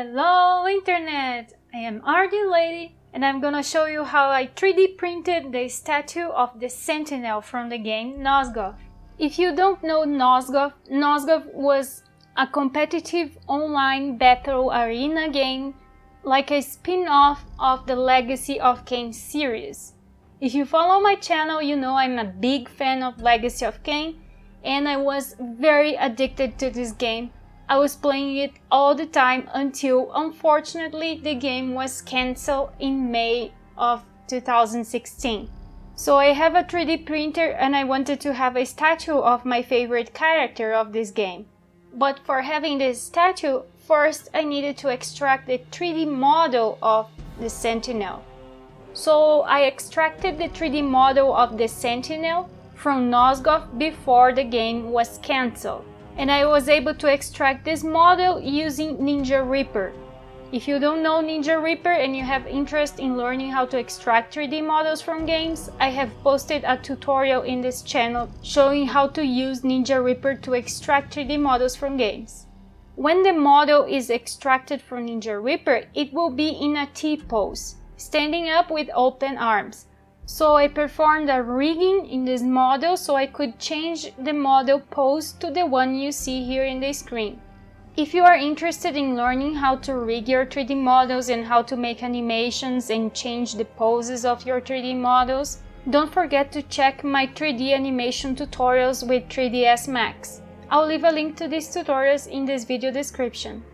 Hello Internet! I am RD Lady and I'm gonna show you how I 3D printed the statue of the Sentinel from the game Nosgoth. If you don't know Nosgoth, Nosgoth was a competitive online battle arena game like a spin-off of the Legacy of Kain series. If you follow my channel, you know I'm a big fan of Legacy of Kain and I was very addicted to this game. I was playing it all the time until, unfortunately, the game was cancelled in May of 2016. So I have a 3D printer and I wanted to have a statue of my favorite character of this game. But for having this statue, first I needed to extract the 3D model of the Sentinel. So I extracted the 3D model of the Sentinel from Nosgoth before the game was cancelled. And I was able to extract this model using Ninjaripper. If you don't know Ninjaripper and you have interest in learning how to extract 3D models from games, I have posted a tutorial in this channel showing how to use Ninjaripper to extract 3D models from games. When the model is extracted from Ninjaripper, it will be in a T-pose, standing up with open arms. So I performed a rigging in this model so I could change the model pose to the one you see here in the screen. If you are interested in learning how to rig your 3D models and how to make animations and change the poses of your 3D models, don't forget to check my 3D animation tutorials with 3ds Max. I'll leave a link to these tutorials in this video description.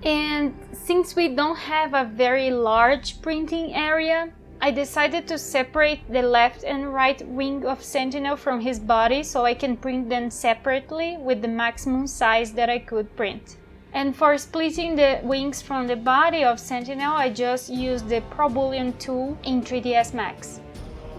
And since we don't have a very large printing area, I decided to separate the left and right wing of Sentinel from his body so I can print them separately with the maximum size that I could print. And for splitting the wings from the body of Sentinel, I just used the Pro Boolean tool in 3ds Max.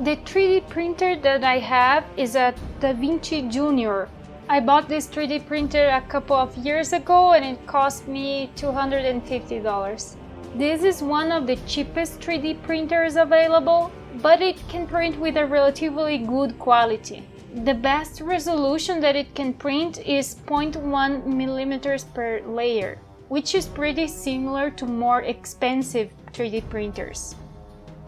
The 3D printer that I have is a Da Vinci Jr. I bought this 3D printer a couple of years ago and it cost me $250. This is one of the cheapest 3D printers available, but it can print with a relatively good quality. The best resolution that it can print is 0.1 millimeters per layer, which is pretty similar to more expensive 3D printers.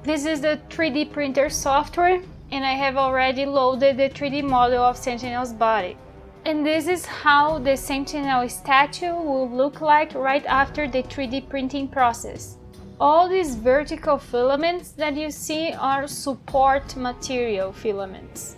This is the 3D printer software, and I have already loaded the 3D model of Sentinel's body. And this is how the Sentinel statue will look like right after the 3D printing process. All these vertical filaments that you see are support material filaments.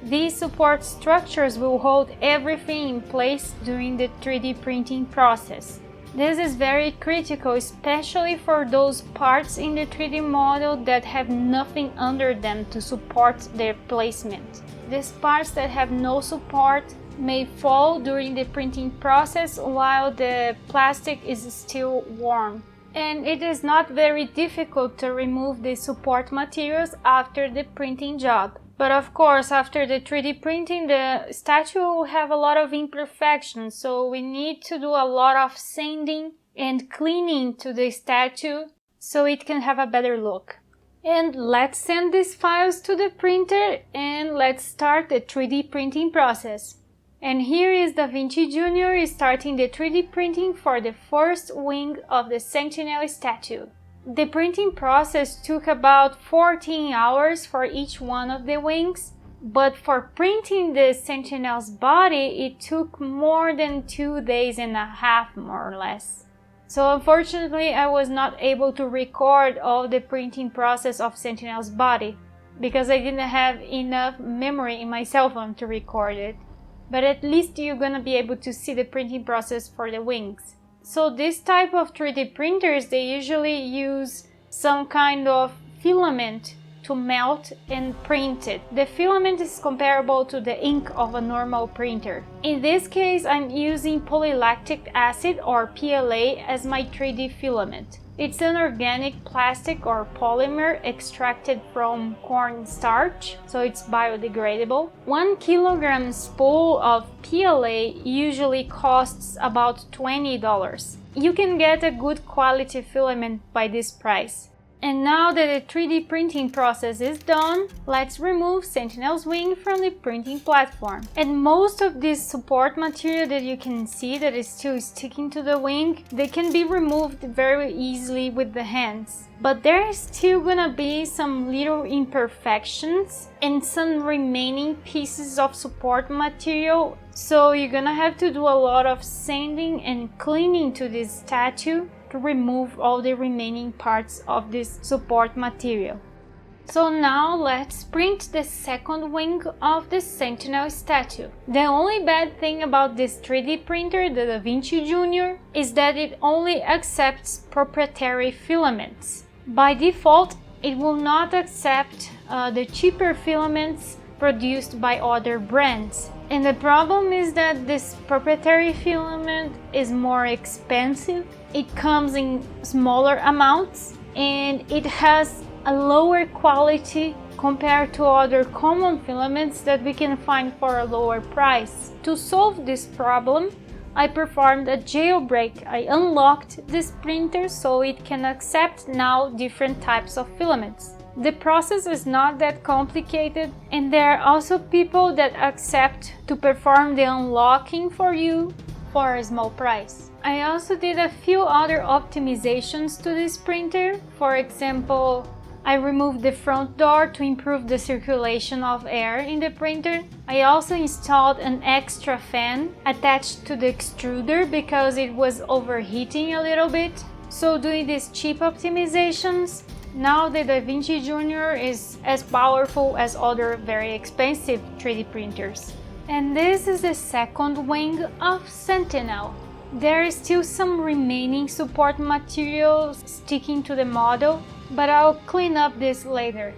These support structures will hold everything in place during the 3D printing process. This is very critical, especially for those parts in the 3D model that have nothing under them to support their placement. These parts that have no support may fall during the printing process while the plastic is still warm. And it is not very difficult to remove the support materials after the printing job. But of course, after the 3D printing, the statue will have a lot of imperfections, so we need to do a lot of sanding and cleaning to the statue so it can have a better look. And let's send these files to the printer and let's start the 3D printing process. And here is Da Vinci Jr. starting the 3D printing for the first wing of the Sentinel statue. The printing process took about 14 hours for each one of the wings, but for printing the Sentinel's body, it took more than 2 days and a half, more or less. So unfortunately, I was not able to record all the printing process of Sentinel's body, because I didn't have enough memory in my cell phone to record it. But at least you're gonna be able to see the printing process for the wings. So this type of 3D printers, they usually use some kind of filament to melt and print it. The filament is comparable to the ink of a normal printer. In this case, I'm using polylactic acid or PLA as my 3D filament. It's an organic plastic or polymer extracted from corn starch, so it's biodegradable. 1 kilogram spool of PLA usually costs about $20. You can get a good quality filament by this price. And now that the 3D printing process is done, let's remove Sentinel's wing from the printing platform. And most of this support material that you can see that is still sticking to the wing, they can be removed very easily with the hands. But there is still gonna be some little imperfections and some remaining pieces of support material, so you're gonna have to do a lot of sanding and cleaning to this statue to remove all the remaining parts of this support material. So now let's print the second wing of the Sentinel statue. The only bad thing about this 3D printer, the Da Vinci Jr, is that it only accepts proprietary filaments. By default, it will not accept the cheaper filaments produced by other brands. And the problem is that this proprietary filament is more expensive. It comes in smaller amounts and it has a lower quality compared to other common filaments that we can find for a lower price. To solve this problem, I performed a jailbreak. I unlocked this printer so it can accept now different types of filaments. The process is not that complicated, and there are also people that accept to perform the unlocking for you for a small price. I also did a few other optimizations to this printer. For example, I removed the front door to improve the circulation of air in the printer. I also installed an extra fan attached to the extruder because it was overheating a little bit. So doing these cheap optimizations, now the Da Vinci Jr is as powerful as other very expensive 3D printers. And this is the second wing of Sentinel. There is still some remaining support material sticking to the model, but I'll clean up this later.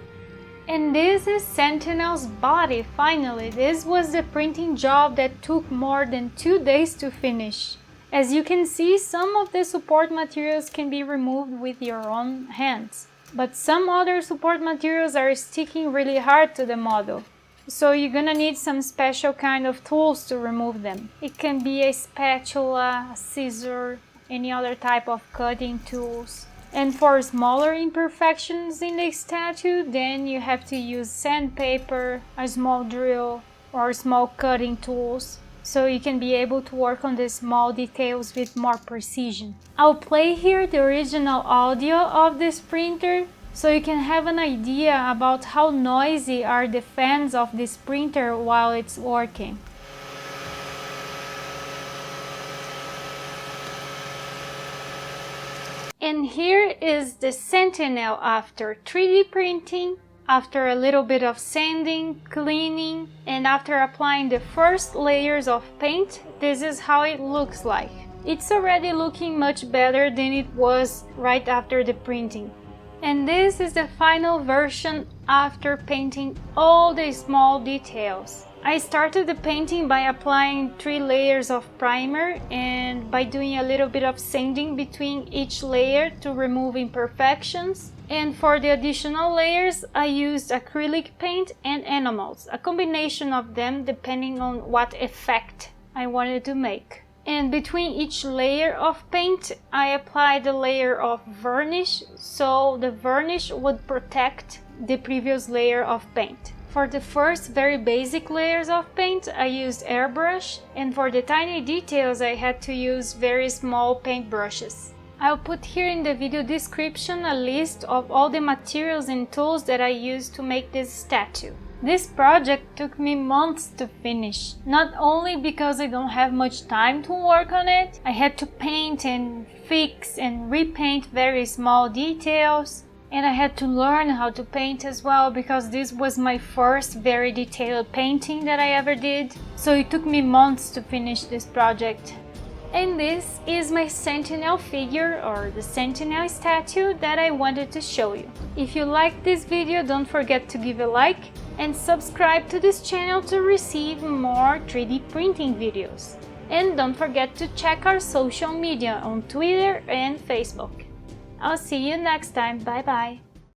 And this is Sentinel's body, finally. This was the printing job that took more than 2 days to finish. As you can see, some of the support materials can be removed with your own hands, but some other support materials are sticking really hard to the model. So you're gonna need some special kind of tools to remove them. It can be a spatula, a scissor, any other type of cutting tools. And for smaller imperfections in the statue, then you have to use sandpaper, a small drill, or small cutting tools, so you can be able to work on the small details with more precision. I'll play here the original audio of this printer so you can have an idea about how noisy are the fans of this printer while it's working. And here is the Sentinel after 3D printing, after a little bit of sanding, cleaning, and after applying the first layers of paint. This is how it looks like. It's already looking much better than it was right after the printing. And this is the final version after painting all the small details. I started the painting by applying 3 layers of primer and by doing a little bit of sanding between each layer to remove imperfections. And for the additional layers, I used acrylic paint and enamels, a combination of them depending on what effect I wanted to make. And between each layer of paint, I applied a layer of varnish, so the varnish would protect the previous layer of paint. For the first very basic layers of paint, I used airbrush, and for the tiny details I had to use very small paint brushes. I'll put here in the video description a list of all the materials and tools that I used to make this statue. This project took me months to finish, not only because I don't have much time to work on it. I had to paint and fix and repaint very small details, and I had to learn how to paint as well because this was my first very detailed painting that I ever did. So it took me months to finish this project. And this is my Sentinel figure, or the Sentinel statue, that I wanted to show you. If you liked this video, don't forget to give a like and subscribe to this channel to receive more 3D printing videos. And don't forget to check our social media on Twitter and Facebook. I'll see you next time. Bye bye.